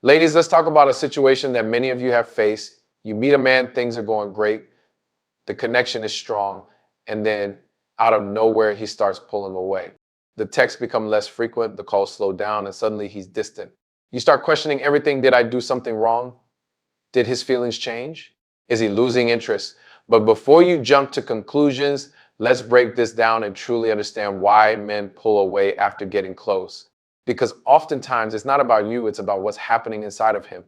Ladies, let's talk about a situation that many of you have faced. You meet a man, things are going great, the connection is strong, and then out of nowhere, he starts pulling away. The texts become less frequent, the calls slow down, and suddenly he's distant. You start questioning everything. Did I do something wrong? Did his feelings change? Is he losing interest? But before you jump to conclusions, let's break this down and truly understand why men pull away after getting close. Because oftentimes it's not about you, it's about what's happening inside of him.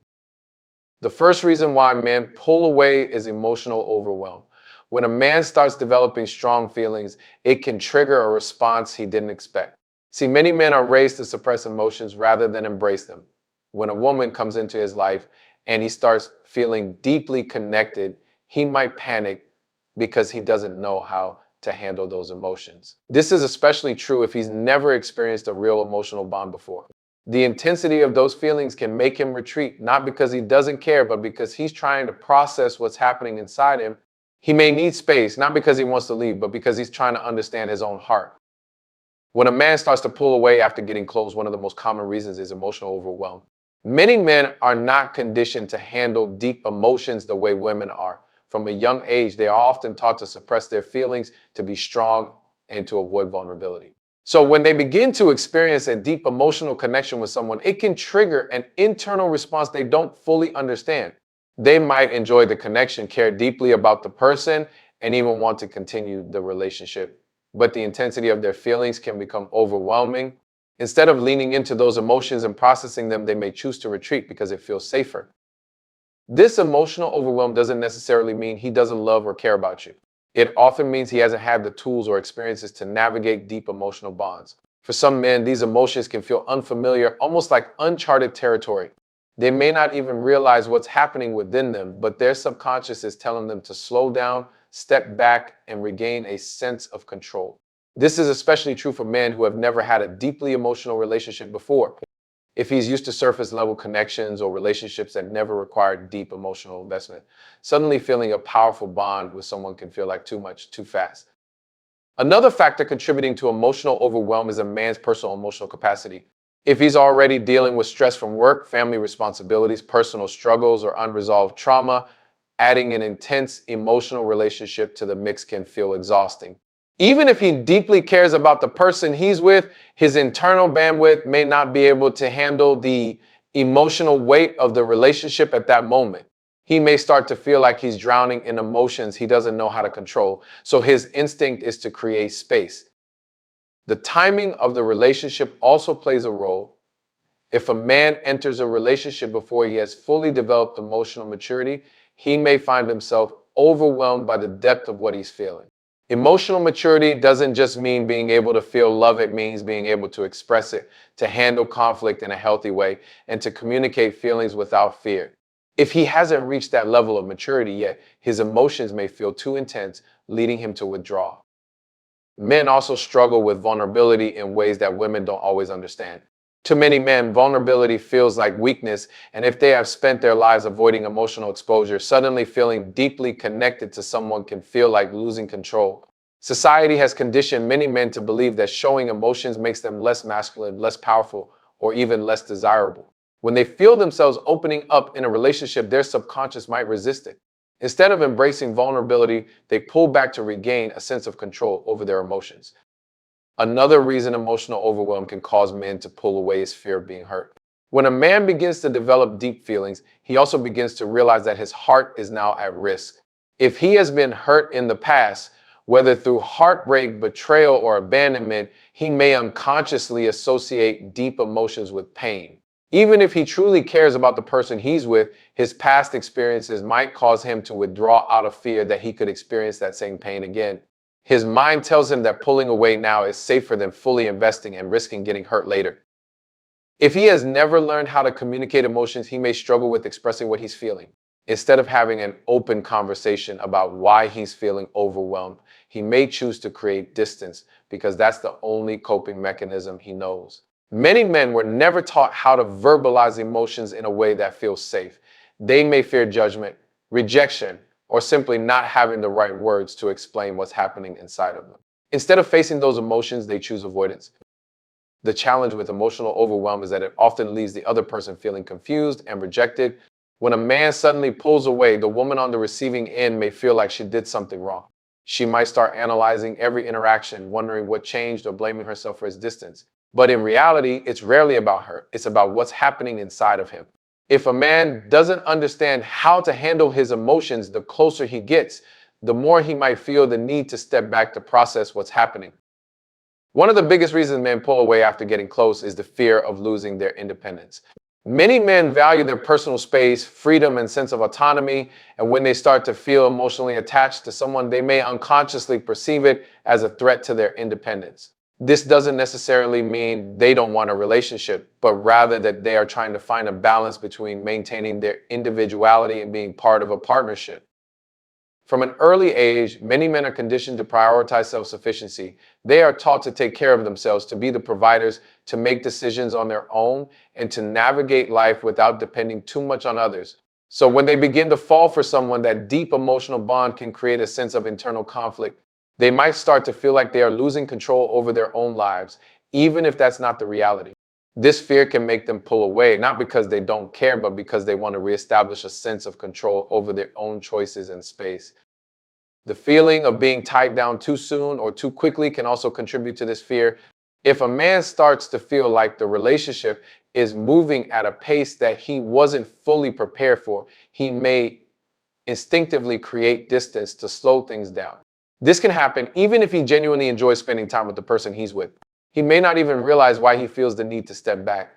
The first reason why men pull away is emotional overwhelm. When a man starts developing strong feelings, it can trigger a response he didn't expect. See, many men are raised to suppress emotions rather than embrace them. When a woman comes into his life and he starts feeling deeply connected, he might panic because he doesn't know how to handle those emotions. This is especially true if he's never experienced a real emotional bond before. The intensity of those feelings can make him retreat, not because he doesn't care, but because he's trying to process what's happening inside him. He may need space, not because he wants to leave, but because he's trying to understand his own heart. When a man starts to pull away after getting close, one of the most common reasons is emotional overwhelm. Many men are not conditioned to handle deep emotions the way women are. From a young age, they are often taught to suppress their feelings, to be strong, and to avoid vulnerability. So when they begin to experience a deep emotional connection with someone, it can trigger an internal response they don't fully understand. They might enjoy the connection, care deeply about the person, and even want to continue the relationship. But the intensity of their feelings can become overwhelming. Instead of leaning into those emotions and processing them, they may choose to retreat because it feels safer. This emotional overwhelm doesn't necessarily mean he doesn't love or care about you. It often means he hasn't had the tools or experiences to navigate deep emotional bonds. For some men, these emotions can feel unfamiliar, almost like uncharted territory. They may not even realize what's happening within them, but their subconscious is telling them to slow down, step back, and regain a sense of control. This is especially true for men who have never had a deeply emotional relationship before. If he's used to surface level connections or relationships that never required deep emotional investment, suddenly feeling a powerful bond with someone can feel like too much, too fast. Another factor contributing to emotional overwhelm is a man's personal emotional capacity. If he's already dealing with stress from work, family responsibilities, personal struggles, or unresolved trauma, adding an intense emotional relationship to the mix can feel exhausting. Even if he deeply cares about the person he's with, his internal bandwidth may not be able to handle the emotional weight of the relationship at that moment. He may start to feel like he's drowning in emotions he doesn't know how to control. So his instinct is to create space. The timing of the relationship also plays a role. If a man enters a relationship before he has fully developed emotional maturity, he may find himself overwhelmed by the depth of what he's feeling. Emotional maturity doesn't just mean being able to feel love, it means being able to express it, to handle conflict in a healthy way, and to communicate feelings without fear. If he hasn't reached that level of maturity yet, his emotions may feel too intense, leading him to withdraw. Men also struggle with vulnerability in ways that women don't always understand. To many men, vulnerability feels like weakness, and if they have spent their lives avoiding emotional exposure, suddenly feeling deeply connected to someone can feel like losing control. Society has conditioned many men to believe that showing emotions makes them less masculine, less powerful, or even less desirable. When they feel themselves opening up in a relationship, their subconscious might resist it. Instead of embracing vulnerability, they pull back to regain a sense of control over their emotions. Another reason emotional overwhelm can cause men to pull away is fear of being hurt. When a man begins to develop deep feelings, he also begins to realize that his heart is now at risk. If he has been hurt in the past, whether through heartbreak, betrayal, or abandonment, he may unconsciously associate deep emotions with pain. Even if he truly cares about the person he's with, his past experiences might cause him to withdraw out of fear that he could experience that same pain again. His mind tells him that pulling away now is safer than fully investing and risking getting hurt later. If he has never learned how to communicate emotions, he may struggle with expressing what he's feeling. Instead of having an open conversation about why he's feeling overwhelmed, he may choose to create distance because that's the only coping mechanism he knows. Many men were never taught how to verbalize emotions in a way that feels safe. They may fear judgment, rejection, or simply not having the right words to explain what's happening inside of them. Instead of facing those emotions, they choose avoidance. The challenge with emotional overwhelm is that it often leaves the other person feeling confused and rejected. When a man suddenly pulls away, the woman on the receiving end may feel like she did something wrong. She might start analyzing every interaction, wondering what changed or blaming herself for his distance. But in reality, it's rarely about her. It's about what's happening inside of him. If a man doesn't understand how to handle his emotions, the closer he gets, the more he might feel the need to step back to process what's happening. One of the biggest reasons men pull away after getting close is the fear of losing their independence. Many men value their personal space, freedom, and sense of autonomy, and when they start to feel emotionally attached to someone, they may unconsciously perceive it as a threat to their independence. This doesn't necessarily mean they don't want a relationship, but rather that they are trying to find a balance between maintaining their individuality and being part of a partnership. From an early age, many men are conditioned to prioritize self-sufficiency. They are taught to take care of themselves, to be the providers, to make decisions on their own, and to navigate life without depending too much on others. So when they begin to fall for someone, that deep emotional bond can create a sense of internal conflict. They might start to feel like they are losing control over their own lives, even if that's not the reality. This fear can make them pull away, not because they don't care, but because they want to reestablish a sense of control over their own choices and space. The feeling of being tied down too soon or too quickly can also contribute to this fear. If a man starts to feel like the relationship is moving at a pace that he wasn't fully prepared for, he may instinctively create distance to slow things down. This can happen even if he genuinely enjoys spending time with the person he's with. He may not even realize why he feels the need to step back,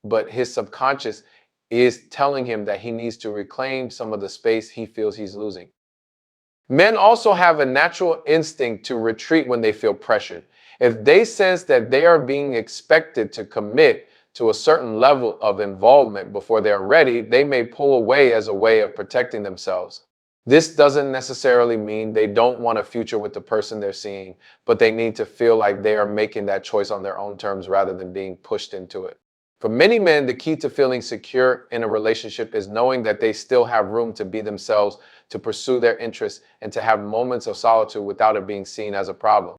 but his subconscious is telling him that he needs to reclaim some of the space he feels he's losing. Men also have a natural instinct to retreat when they feel pressured. If they sense that they are being expected to commit to a certain level of involvement before they are ready, they may pull away as a way of protecting themselves. This doesn't necessarily mean they don't want a future with the person they're seeing, but they need to feel like they are making that choice on their own terms rather than being pushed into it. For many men, the key to feeling secure in a relationship is knowing that they still have room to be themselves, to pursue their interests, and to have moments of solitude without it being seen as a problem.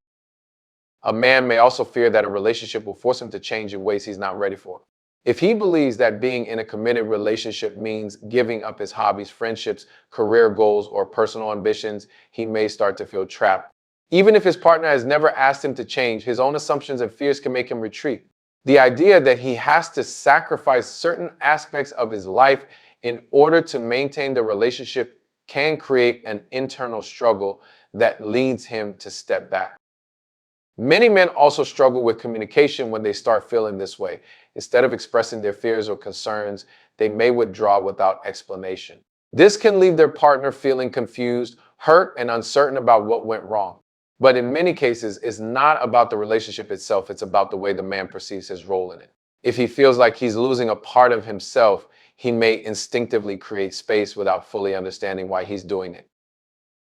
A man may also fear that a relationship will force him to change in ways he's not ready for. If he believes that being in a committed relationship means giving up his hobbies, friendships, career goals, or personal ambitions, he may start to feel trapped. Even if his partner has never asked him to change, his own assumptions and fears can make him retreat. The idea that he has to sacrifice certain aspects of his life in order to maintain the relationship can create an internal struggle that leads him to step back. Many men also struggle with communication when they start feeling this way. Instead of expressing their fears or concerns, they may withdraw without explanation. This can leave their partner feeling confused, hurt, and uncertain about what went wrong. But in many cases, it's not about the relationship itself, it's about the way the man perceives his role in it. If he feels like he's losing a part of himself, he may instinctively create space without fully understanding why he's doing it.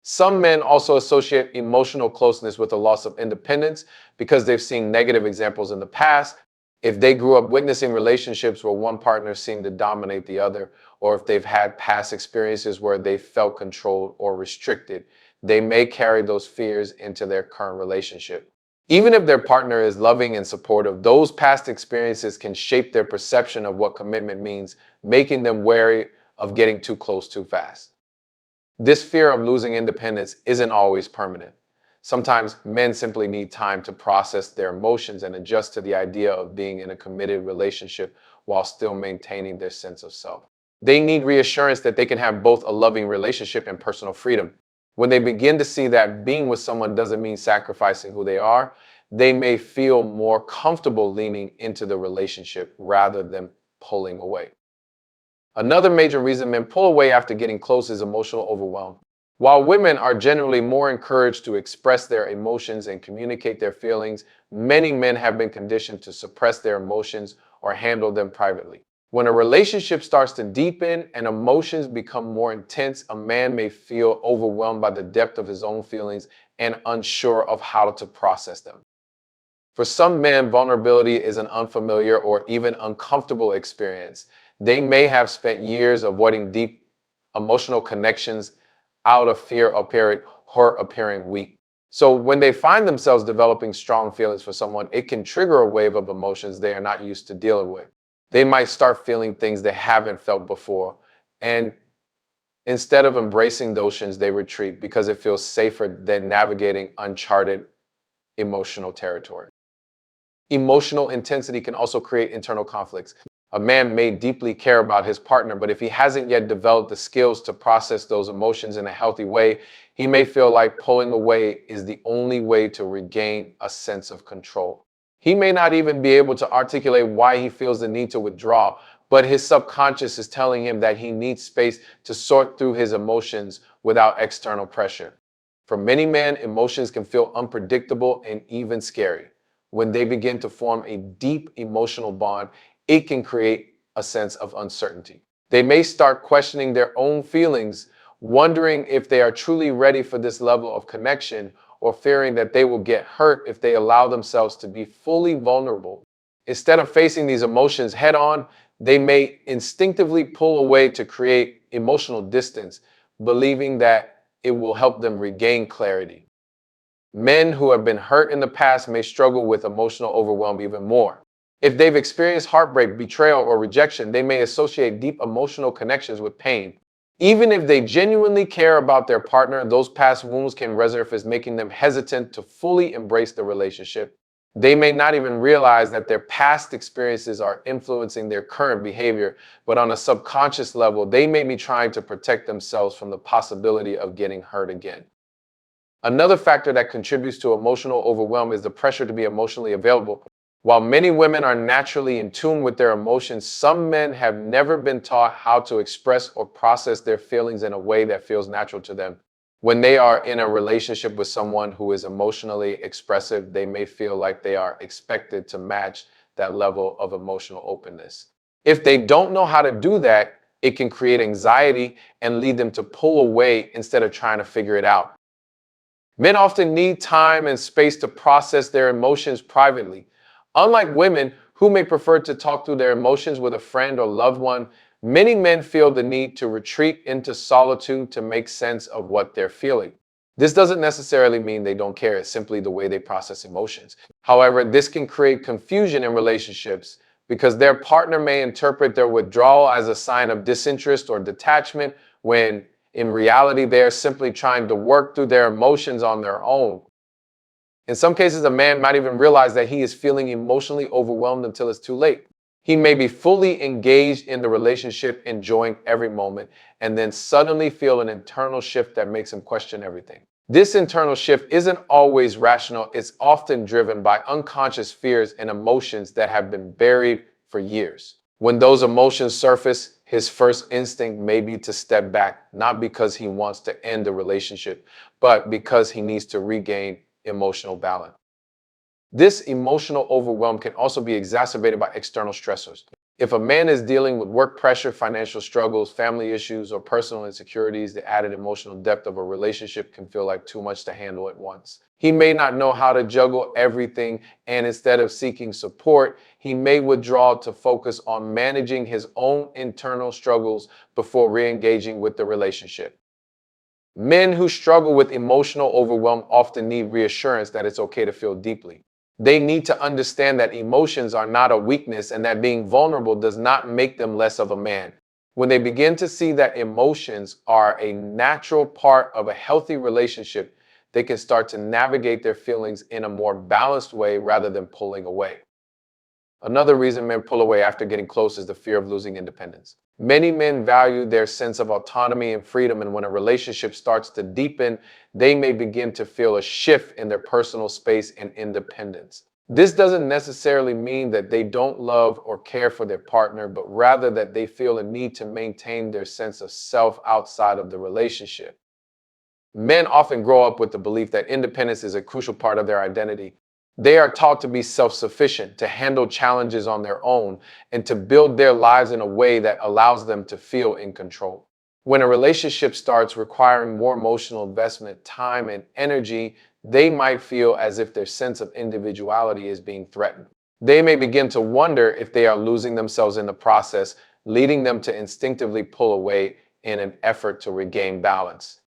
Some men also associate emotional closeness with a loss of independence because they've seen negative examples in the past. If they grew up witnessing relationships where one partner seemed to dominate the other, or if they've had past experiences where they felt controlled or restricted, they may carry those fears into their current relationship. Even if their partner is loving and supportive, those past experiences can shape their perception of what commitment means, making them wary of getting too close too fast. This fear of losing independence isn't always permanent. Sometimes men simply need time to process their emotions and adjust to the idea of being in a committed relationship while still maintaining their sense of self. They need reassurance that they can have both a loving relationship and personal freedom. When they begin to see that being with someone doesn't mean sacrificing who they are, they may feel more comfortable leaning into the relationship rather than pulling away. Another major reason men pull away after getting close is emotional overwhelm. While women are generally more encouraged to express their emotions and communicate their feelings, many men have been conditioned to suppress their emotions or handle them privately. When a relationship starts to deepen and emotions become more intense, a man may feel overwhelmed by the depth of his own feelings and unsure of how to process them. For some men, vulnerability is an unfamiliar or even uncomfortable experience. They may have spent years avoiding deep emotional connections out of fear of appearing weak. So when they find themselves developing strong feelings for someone, it can trigger a wave of emotions they are not used to dealing with. They might start feeling things they haven't felt before. And instead of embracing those emotions, they retreat because it feels safer than navigating uncharted emotional territory. Emotional intensity can also create internal conflicts. A man may deeply care about his partner, but if he hasn't yet developed the skills to process those emotions in a healthy way, he may feel like pulling away is the only way to regain a sense of control. He may not even be able to articulate why he feels the need to withdraw, but his subconscious is telling him that he needs space to sort through his emotions without external pressure. For many men, emotions can feel unpredictable and even scary. When they begin to form a deep emotional bond, it can create a sense of uncertainty. They may start questioning their own feelings, wondering if they are truly ready for this level of connection, or fearing that they will get hurt if they allow themselves to be fully vulnerable. Instead of facing these emotions head on, they may instinctively pull away to create emotional distance, believing that it will help them regain clarity. Men who have been hurt in the past may struggle with emotional overwhelm even more. If they've experienced heartbreak, betrayal, or rejection, they may associate deep emotional connections with pain. Even if they genuinely care about their partner, those past wounds can resurface, making them hesitant to fully embrace the relationship. They may not even realize that their past experiences are influencing their current behavior, but on a subconscious level, they may be trying to protect themselves from the possibility of getting hurt again. Another factor that contributes to emotional overwhelm is the pressure to be emotionally available. While many women are naturally in tune with their emotions, some men have never been taught how to express or process their feelings in a way that feels natural to them. When they are in a relationship with someone who is emotionally expressive, they may feel like they are expected to match that level of emotional openness. If they don't know how to do that, it can create anxiety and lead them to pull away instead of trying to figure it out. Men often need time and space to process their emotions privately. Unlike women who may prefer to talk through their emotions with a friend or loved one, many men feel the need to retreat into solitude to make sense of what they're feeling. This doesn't necessarily mean they don't care, it's simply the way they process emotions. However, this can create confusion in relationships because their partner may interpret their withdrawal as a sign of disinterest or detachment when in reality, they are simply trying to work through their emotions on their own. In some cases, a man might even realize that he is feeling emotionally overwhelmed until it's too late. He may be fully engaged in the relationship, enjoying every moment, and then suddenly feel an internal shift that makes him question everything. This internal shift isn't always rational, it's often driven by unconscious fears and emotions that have been buried for years. When those emotions surface, his first instinct may be to step back, not because he wants to end the relationship, but because he needs to regain emotional balance. This emotional overwhelm can also be exacerbated by external stressors. If a man is dealing with work pressure, financial struggles, family issues, or personal insecurities, the added emotional depth of a relationship can feel like too much to handle at once. He may not know how to juggle everything, and instead of seeking support, he may withdraw to focus on managing his own internal struggles before re-engaging with the relationship. Men who struggle with emotional overwhelm often need reassurance that it's okay to feel deeply. They need to understand that emotions are not a weakness and that being vulnerable does not make them less of a man. When they begin to see that emotions are a natural part of a healthy relationship, they can start to navigate their feelings in a more balanced way rather than pulling away. Another reason men pull away after getting close is the fear of losing independence. Many men value their sense of autonomy and freedom, and when a relationship starts to deepen, they may begin to feel a shift in their personal space and independence. This doesn't necessarily mean that they don't love or care for their partner, but rather that they feel a need to maintain their sense of self outside of the relationship. Men often grow up with the belief that independence is a crucial part of their identity. They are taught to be self-sufficient, to handle challenges on their own, and to build their lives in a way that allows them to feel in control. When a relationship starts requiring more emotional investment, time, and energy, they might feel as if their sense of individuality is being threatened. They may begin to wonder if they are losing themselves in the process, leading them to instinctively pull away in an effort to regain balance.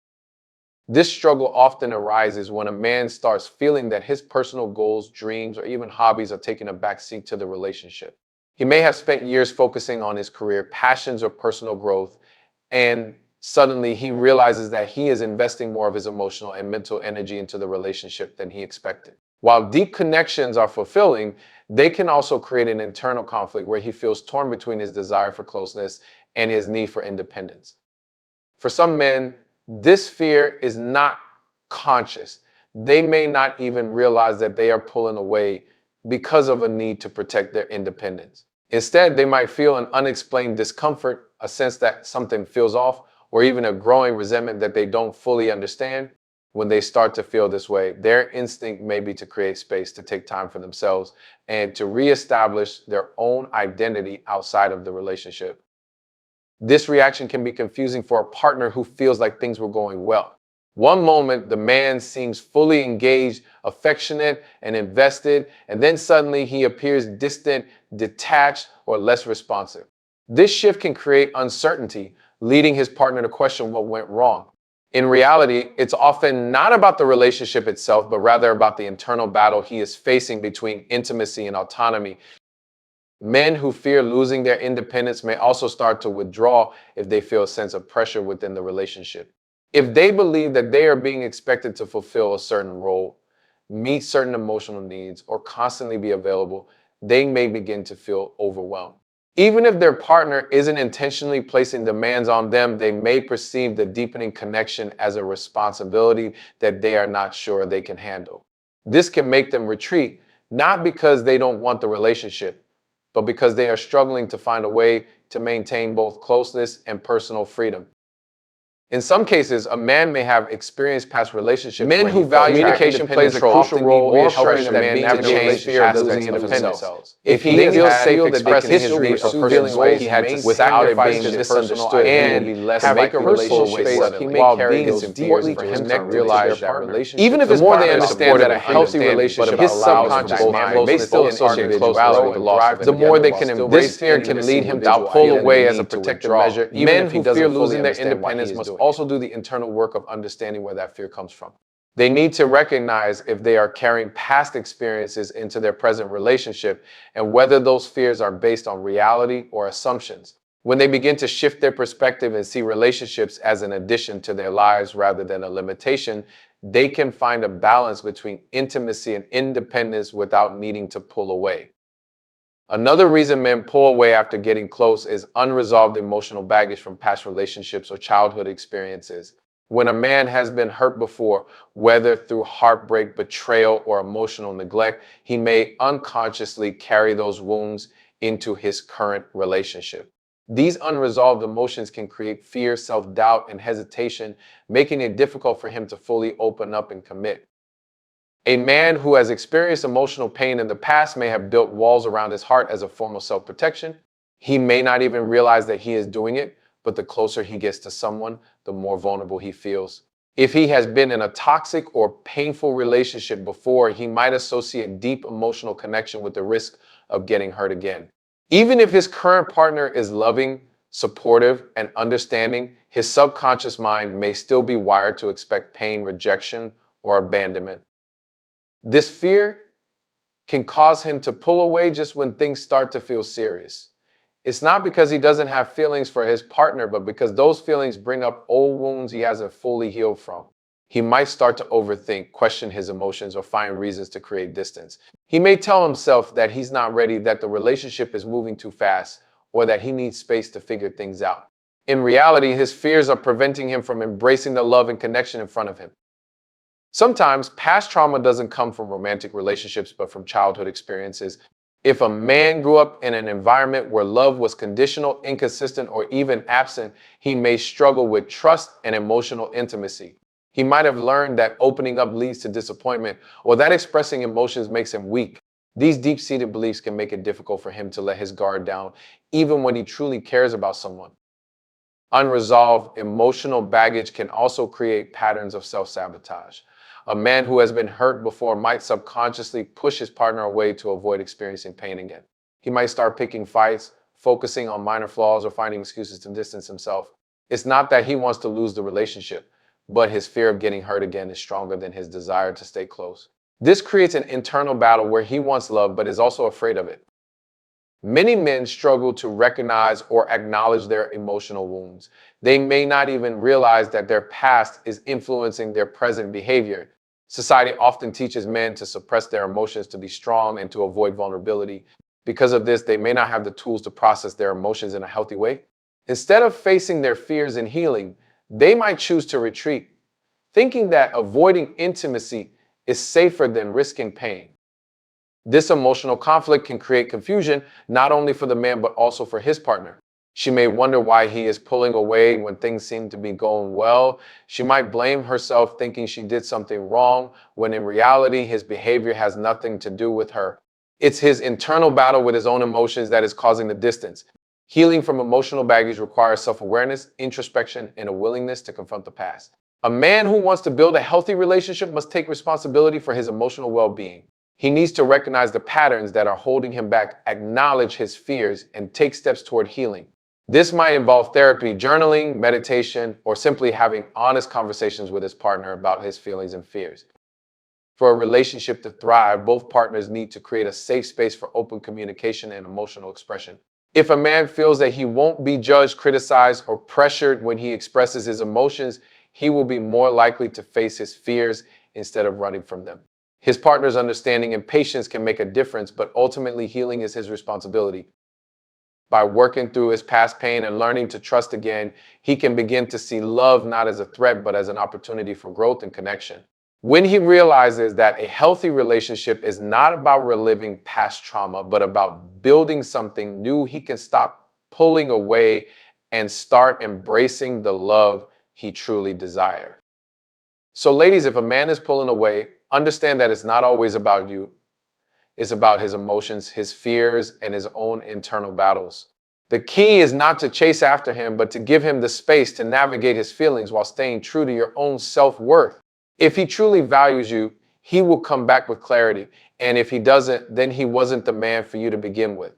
This struggle often arises when a man starts feeling that his personal goals, dreams, or even hobbies are taking a backseat to the relationship. He may have spent years focusing on his career, passions, or personal growth, and suddenly he realizes that he is investing more of his emotional and mental energy into the relationship than he expected. While deep connections are fulfilling, they can also create an internal conflict where he feels torn between his desire for closeness and his need for independence. For some men, this fear is not conscious. They may not even realize that they are pulling away because of a need to protect their independence. Instead, they might feel an unexplained discomfort, a sense that something feels off, or even a growing resentment that they don't fully understand. When they start to feel this way, their instinct may be to create space, to take time for themselves, and to reestablish their own identity outside of the relationship. This reaction can be confusing for a partner who feels like things were going well. One moment, the man seems fully engaged, affectionate, and invested, and then suddenly he appears distant, detached, or less responsive. This shift can create uncertainty, leading his partner to question what went wrong. In reality, it's often not about the relationship itself, but rather about the internal battle he is facing between intimacy and autonomy. Men who fear losing their independence may also start to withdraw if they feel a sense of pressure within the relationship. If they believe that they are being expected to fulfill a certain role, meet certain emotional needs, or constantly be available, they may begin to feel overwhelmed. Even if their partner isn't intentionally placing demands on them, they may perceive the deepening connection as a responsibility that they are not sure they can handle. This can make them retreat, not because they don't want the relationship, but because they are struggling to find a way to maintain both closeness and personal freedom. In some cases, a man may have experienced past relationships. Men who value communication plays a crucial role in helping a man navigate fear of losing independence. If he feels safe expressing his dreams or feeling ways he had to without it being misunderstood and have make a relationship space, he may carry those fears for him to realize that relationship. Even if the more they understand that a healthy relationship his subconscious mind may still associate closeness with the loss of it, the more they can embrace this fear can lead him to pull away as a protective measure. Men who fear losing their independence must also do the internal work of understanding where that fear comes from. They need to recognize if they are carrying past experiences into their present relationship and whether those fears are based on reality or assumptions. When they begin to shift their perspective and see relationships as an addition to their lives rather than a limitation, they can find a balance between intimacy and independence without needing to pull away. Another reason men pull away after getting close is unresolved emotional baggage from past relationships or childhood experiences. When a man has been hurt before, whether through heartbreak, betrayal, or emotional neglect, he may unconsciously carry those wounds into his current relationship. These unresolved emotions can create fear, self-doubt, and hesitation, making it difficult for him to fully open up and commit. A man who has experienced emotional pain in the past may have built walls around his heart as a form of self-protection. He may not even realize that he is doing it, but the closer he gets to someone, the more vulnerable he feels. If he has been in a toxic or painful relationship before, he might associate deep emotional connection with the risk of getting hurt again. Even if his current partner is loving, supportive, and understanding, his subconscious mind may still be wired to expect pain, rejection, or abandonment. This fear can cause him to pull away just when things start to feel serious. It's not because he doesn't have feelings for his partner, but because those feelings bring up old wounds he hasn't fully healed from. He might start to overthink, question his emotions, or find reasons to create distance. He may tell himself that he's not ready, that the relationship is moving too fast, or that he needs space to figure things out. In reality, his fears are preventing him from embracing the love and connection in front of him. Sometimes past trauma doesn't come from romantic relationships, but from childhood experiences. If a man grew up in an environment where love was conditional, inconsistent, or even absent, he may struggle with trust and emotional intimacy. He might have learned that opening up leads to disappointment, or that expressing emotions makes him weak. These deep-seated beliefs can make it difficult for him to let his guard down, even when he truly cares about someone. Unresolved emotional baggage can also create patterns of self-sabotage. A man who has been hurt before might subconsciously push his partner away to avoid experiencing pain again. He might start picking fights, focusing on minor flaws, or finding excuses to distance himself. It's not that he wants to lose the relationship, but his fear of getting hurt again is stronger than his desire to stay close. This creates an internal battle where he wants love but is also afraid of it. Many men struggle to recognize or acknowledge their emotional wounds. They may not even realize that their past is influencing their present behavior. Society often teaches men to suppress their emotions, to be strong, and to avoid vulnerability. Because of this, they may not have the tools to process their emotions in a healthy way. Instead of facing their fears and healing, they might choose to retreat, thinking that avoiding intimacy is safer than risking pain. This emotional conflict can create confusion not only for the man but also for his partner. She may wonder why he is pulling away when things seem to be going well. She might blame herself thinking she did something wrong when in reality his behavior has nothing to do with her. It's his internal battle with his own emotions that is causing the distance. Healing from emotional baggage requires self-awareness, introspection, and a willingness to confront the past. A man who wants to build a healthy relationship must take responsibility for his emotional well-being. He needs to recognize the patterns that are holding him back, acknowledge his fears, and take steps toward healing. This might involve therapy, journaling, meditation, or simply having honest conversations with his partner about his feelings and fears. For a relationship to thrive, both partners need to create a safe space for open communication and emotional expression. If a man feels that he won't be judged, criticized, or pressured when he expresses his emotions, he will be more likely to face his fears instead of running from them. His partner's understanding and patience can make a difference, but ultimately healing is his responsibility. By working through his past pain and learning to trust again, he can begin to see love not as a threat, but as an opportunity for growth and connection. When he realizes that a healthy relationship is not about reliving past trauma, but about building something new, he can stop pulling away and start embracing the love he truly desires. So ladies, if a man is pulling away, understand that it's not always about you. It's about his emotions, his fears, and his own internal battles. The key is not to chase after him, but to give him the space to navigate his feelings while staying true to your own self-worth. If he truly values you, he will come back with clarity. And if he doesn't, then he wasn't the man for you to begin with.